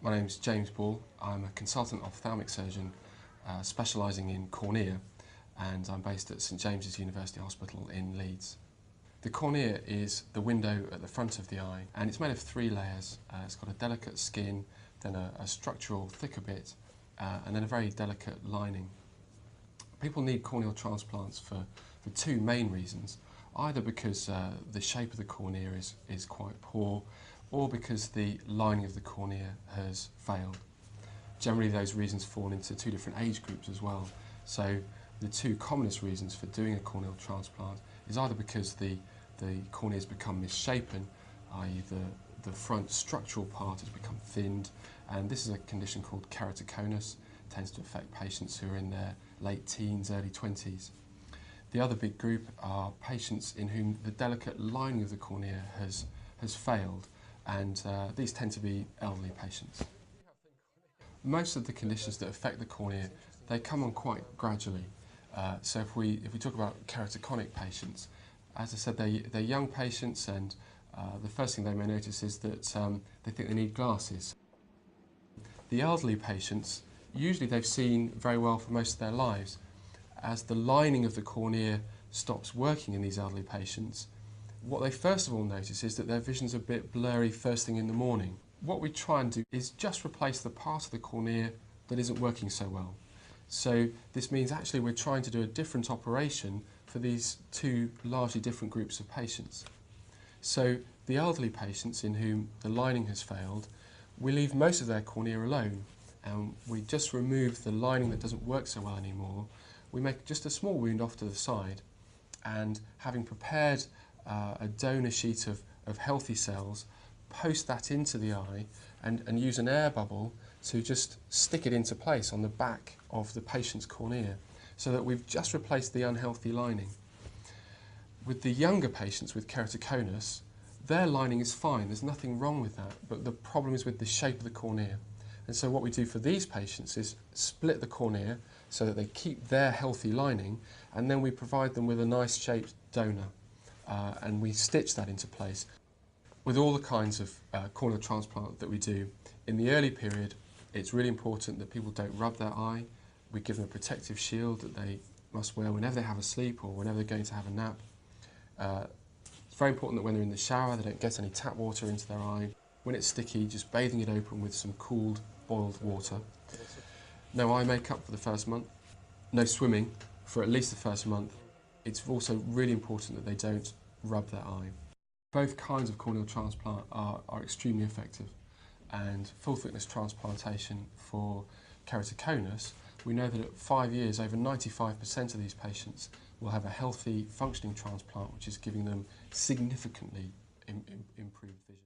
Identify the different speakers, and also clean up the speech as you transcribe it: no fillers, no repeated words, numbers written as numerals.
Speaker 1: My name is James Ball. I'm a consultant ophthalmic surgeon specialising in cornea, and I'm based at St James's University Hospital in Leeds. The cornea is the window at the front of the eye, and it's made of three layers. It's got a delicate skin, then a structural thicker bit, and then a very delicate lining. People need corneal transplants for two main reasons, either because the shape of the cornea is quite poor, or because the lining of the cornea has failed. Generally those reasons fall into two different age groups as well. So the two commonest reasons for doing a corneal transplant is either because the cornea has become misshapen, i.e. the front structural part has become thinned, and this is a condition called keratoconus. It tends to affect patients who are in their late teens, early 20s. The other big group are patients in whom the delicate lining of the cornea has failed, and these tend to be elderly patients. Most of the conditions that affect the cornea, they come on quite gradually. So if we talk about keratoconic patients, as I said, they're young patients, and the first thing they may notice is that they think they need glasses. The elderly patients, usually they've seen very well for most of their lives. As the lining of the cornea stops working in these elderly patients, what they first of all notice is that their vision's a bit blurry first thing in the morning. What we try and do is just replace the part of the cornea that isn't working so well. So this means actually we're trying to do a different operation for these two largely different groups of patients. So the elderly patients in whom the lining has failed, we leave most of their cornea alone, and we just remove the lining that doesn't work so well anymore. We make just a small wound off to the side, and having prepared a donor sheet of healthy cells, post that into the eye and use an air bubble to just stick it into place on the back of the patient's cornea, so that we've just replaced the unhealthy lining. With the younger patients with keratoconus, their lining is fine, there's nothing wrong with that, but the problem is with the shape of the cornea. And so what we do for these patients is split the cornea so that they keep their healthy lining, and then we provide them with a nice shaped donor, and we stitch that into place. With all the kinds of corneal transplant that we do, in the early period it's really important that people don't rub their eye. We give them a protective shield that they must wear whenever they have a sleep or whenever they're going to have a nap. It's very important that when they're in the shower they don't get any tap water into their eye. When it's sticky, just bathing it open with some cooled boiled water. No eye makeup for the first month. No swimming for at least the first month. It's also really important that they don't rub their eye. Both kinds of corneal transplant are extremely effective, and full thickness transplantation for keratoconus, we know that at 5 years over 95% of these patients will have a healthy functioning transplant, which is giving them significantly improved vision.